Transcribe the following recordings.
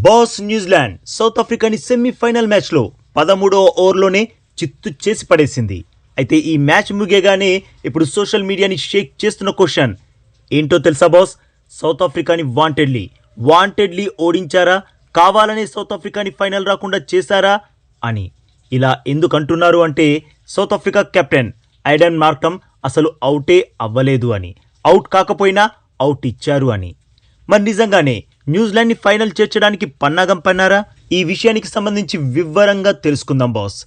Boss New Zealand south ఆఫ్రికాని semi-final మ్యాచ్లో 13వ ఓవర్లోనే చిత్తు చేసి పడేసింది. అయితే ఈ మ్యాచ్ ముగియగానే ఇప్పుడు సోషల్ మీడియాని షేక్ చేస్తున్న క్వశ్చన్ ఏంటో తెలుసా బాస్? సౌత్ ఆఫ్రికాని వాంటెడ్లీ ఓడించారా, కావాలనే సౌత్ ఆఫ్రికాని ఫైనల్ రాకుండా చేశారా అని. ఇలా ఎందుకు అంటున్నారు అంటే South Africa captain Aiden Markram అసలు అవుటే అవ్వలేదు అని, అవుట్ కాకపోయినా అవుట్ ఇచ్చారు అని. మరి నిజంగానే న్యూజిలాండ్ని ఫైనల్ చేర్చడానికి పన్నాగం పన్నారా? ఈ విషయానికి సంబంధించి వివరంగా తెలుసుకుందాం boss.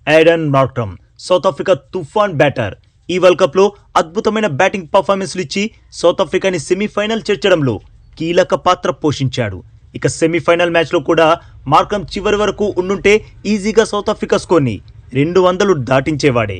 Aiden Markram South Africa తుఫాన్ బ్యాటర్. ఈ వరల్డ్ కప్లో అద్భుతమైన బ్యాటింగ్ పర్ఫార్మెన్స్లు ఇచ్చి సౌత్ ఆఫ్రికాని సెమీఫైనల్ చేర్చడంలో కీలక పాత్ర పోషించాడు. ఇక సెమీఫైనల్ మ్యాచ్లో కూడా మార్క్రమ్ చివరి వరకు ఉండుంటే ఈజీగా సౌత్ ఆఫ్రికా స్కోర్ని 200 దాటించేవాడే.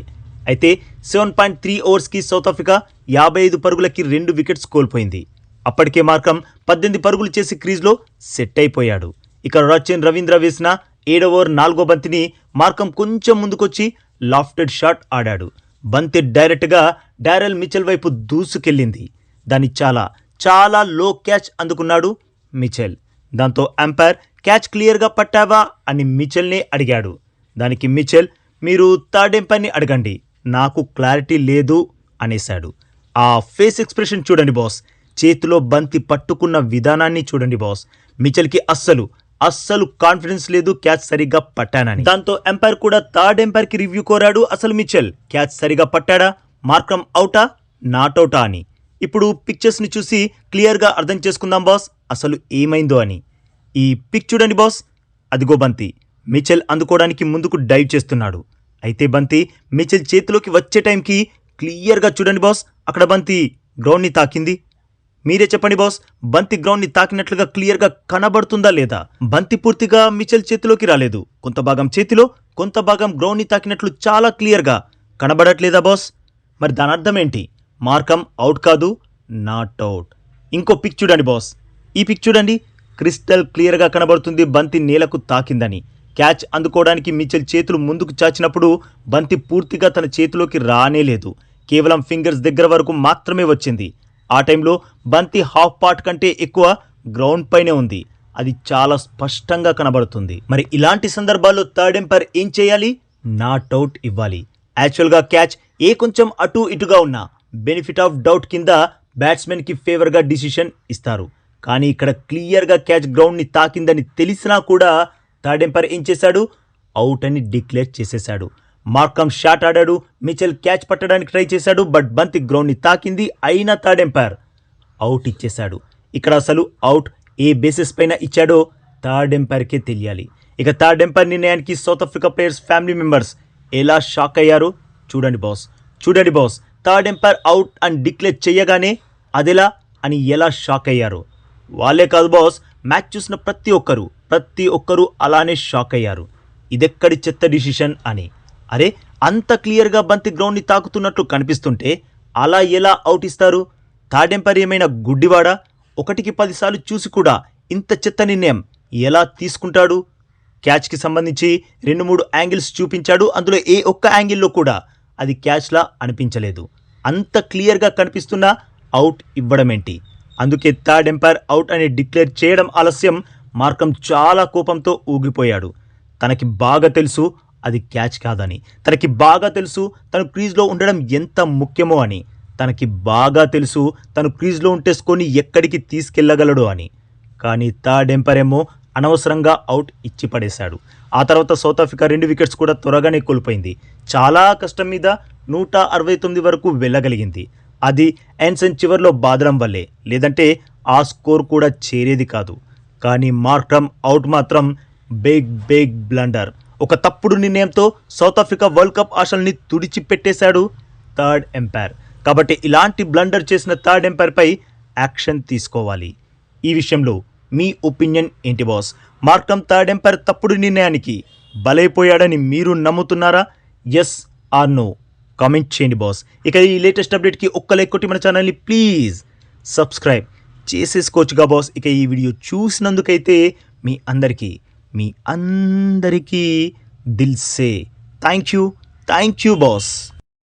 అయితే 7.3 ఓవర్స్కి సౌత్ ఆఫ్రికా 55 పరుగులకి 2 వికెట్స్ కోల్పోయింది. అప్పటికే మార్క్రమ్ 18 పరుగులు చేసి క్రీజ్లో సెట్ అయిపోయాడు. ఇక రచిన్ రవీంద్ర వేసిన 7వ ఓవర్ 4వ బంతిని మార్క్రమ్ కొంచెం ముందుకొచ్చి లాఫ్టెడ్ షాట్ ఆడాడు. బంతి డైరెక్ట్గా డారెల్ మిచెల్ వైపు దూసుకెళ్ళింది. దాన్ని చాలా లో క్యాచ్ అందుకున్నాడు మిచెల్. దాంతో అంపైర్ క్యాచ్ క్లియర్గా పట్టావా అని మిచెల్నే అడిగాడు. దానికి మిచెల్, మీరు థర్డ్ ఎంపైర్ని అడగండి, నాకు క్లారిటీ లేదు అనేశాడు. ఆ ఫేస్ ఎక్స్ప్రెషన్ చూడండి బాస్, చేతిలో బంతి పట్టుకున్న విధానాన్ని చూడండి బాస్. మిచెల్కి అస్సలు కాన్ఫిడెన్స్ లేదు క్యాచ్ సరిగ్గా పట్టానని. దాంతో ఎంపైర్ కూడా థర్డ్ ఎంపైర్కి రివ్యూ కోరాడు. అసలు మిచెల్ క్యాచ్ సరిగా పట్టాడా, మార్క్రమ్ అవుటా నాట్అవుటా అని. ఇప్పుడు పిక్చర్స్ని చూసి క్లియర్గా అర్థం చేసుకుందాం బాస్ అసలు ఏమైందో అని. ఈ పిక్ చూడండి బాస్, అదిగో బంతి మిచెల్ అందుకోవడానికి ముందుకు డైవ్ చేస్తున్నాడు. అయితే బంతి మిచెల్ చేతిలోకి వచ్చే టైంకి క్లియర్గా చూడండి బాస్, అక్కడ బంతి గ్రౌండ్ని తాకింది. మీరే చెప్పండి బాస్, బంతి గ్రౌండ్ని తాకినట్లుగా క్లియర్గా కనబడుతుందా లేదా? బంతి పూర్తిగా మిచెల్ చేతిలోకి రాలేదు, కొంత భాగం చేతిలో, కొంత భాగం గ్రౌండ్ని తాకినట్లు చాలా క్లియర్గా కనబడట్లేదా బాస్? మరి దాని అర్థం ఏంటి? మార్క్రమ్ అవుట్ కాదు, నాట్ అవుట్. ఇంకో పిక్ చూడండి బాస్, ఈ పిక్ చూడండి, క్రిస్టల్ క్లియర్గా కనబడుతుంది బంతి నేలకు తాకిందని. క్యాచ్ అందుకోవడానికి మిచెల్ చేతులు ముందుకు చాచినప్పుడు బంతి పూర్తిగా తన చేతిలోకి రానేలేదు, కేవలం ఫింగర్స్ దగ్గర వరకు మాత్రమే వచ్చింది. ఆ టైంలో బంతి హాఫ్ పార్ట్ కంటే ఎక్కువ గ్రౌండ్ పైనే ఉంది, అది చాలా స్పష్టంగా కనబడుతుంది. మరి ఇలాంటి సందర్భాల్లో థర్డ్ ఎంపైర్ ఏం చేయాలి? నాట్ అవుట్ ఇవ్వాలి. యాక్చువల్గా క్యాచ్ కొంచెం అటు ఇటుగా ఉన్నా బెనిఫిట్ ఆఫ్ డౌట్ కింద బ్యాట్స్మెన్కి ఫేవర్గా డిసిషన్ ఇస్తారు. కానీ ఇక్కడ క్లియర్గా క్యాచ్ గ్రౌండ్ని తాకిందని తెలిసినా కూడా థర్డ్ ఎంపైర్ ఏం చేశాడు? అవుట్ అని డిక్లేర్ చేసేశాడు. మార్క్రమ్ షాట్ ఆడాడు, మిచెల్ క్యాచ్ పట్టడానికి ట్రై చేశాడు, బట్ బంతి గ్రౌండ్ని తాకింది, అయినా థర్డ్ ఎంపైర్ అవుట్ ఇచ్చేశాడు. ఇక్కడ అసలు అవుట్ ఏ బేసిస్ పైన ఇచ్చాడో థర్డ్ ఎంపైర్కే తెలియాలి. ఇక థర్డ్ ఎంపైర్ నిర్ణయానికి south Africa players family members ఎలా షాక్ అయ్యారో చూడండి బాస్. థర్డ్ ఎంపైర్ అవుట్ అని డిక్లేర్ చేయగానే అదెలా అని ఎలా షాక్ అయ్యారు. వాళ్ళే కాదు బాస్, మ్యాచ్ చూసిన ప్రతి ఒక్కరు అలానే షాక్ అయ్యారు. ఇదెక్కడి చెత్త డిసిషన్ అని. అరే, అంత క్లియర్గా బంతి గ్రౌండ్ని తాకుతున్నట్లు కనిపిస్తుంటే అలా ఎలా అవుట్ ఇస్తారు? థర్డ్ ఎంపైర్ ఏమైనా గుడ్డివాడా? 1కి 10 సార్లు చూసి కూడా ఇంత చెత్త నిర్ణయం ఎలా తీసుకుంటాడు? క్యాచ్కి సంబంధించి 2-3 యాంగిల్స్ చూపించాడు, అందులో ఒక్క యాంగిల్లో కూడా అది క్యాచ్లా అనిపించలేదు. అంత క్లియర్గా కనిపిస్తున్నా అవుట్ ఇవ్వడం ఏంటి? అందుకే థర్డ్ ఎంపైర్ అవుట్ అని డిక్లేర్ చేయడం ఆలస్యం. మార్క్రమ్ చాలా కోపంతో ఊగిపోయాడు. తనకి బాగా తెలుసు అది క్యాచ్ కాదని, తనకి బాగా తెలుసు తను క్రీజ్లో ఉండడం ఎంత ముఖ్యమో అని, తనకి బాగా తెలుసు తను క్రీజ్లో ఉంటే స్కోర్ని ఎక్కడికి తీసుకెళ్లగలడు అని. కానీ థర్డ్ ఎంపైర్ ఏమో అనవసరంగా అవుట్ ఇచ్చి పడేశాడు. ఆ తర్వాత సౌత్ ఆఫ్రికా 2 వికెట్స్ కూడా త్వరగానే కోల్పోయింది. చాలా కష్టం మీద 169 వరకు వెళ్ళగలిగింది. అది ఎన్సన్ చివర్లో బాదడం వల్లే, లేదంటే ఆ స్కోర్ కూడా చేరేది కాదు. కానీ మార్క్రమ్ అవుట్ మాత్రం బిగ్ బ్లండర్. ఒక తప్పుడు నిర్ణయంతో సౌత్ ఆఫ్రికా వరల్డ్ కప్ ఆశల్ని తుడిచిపెట్టేశాడు థర్డ్ ఎంపైర్. కాబట్టి ఇలాంటి బ్లండర్ చేసిన థర్డ్ ఎంపైర్పై యాక్షన్ తీసుకోవాలి. ఈ విషయంలో మీ ఒపీనియన్ ఏంటి బాస్? మార్క్రమ్ థర్డ్ ఎంపైర్ తప్పుడు నిర్ణయానికి బలైపోయాడని మీరు నమ్ముతున్నారా? ఎస్ ఆర్ నో కామెంట్ చేయండి బాస్. ఇక ఈ లేటెస్ట్ అప్డేట్కి ఒక్క లైక్ కొట్టి మన ఛానల్ని ప్లీజ్ సబ్స్క్రైబ్ చేసేసుకోవచ్చుగా బాస్. ఇక ఈ వీడియో చూసినందుకైతే మీ అందరికీ దిల్ సే థ్యాంక్ యూ బాస్.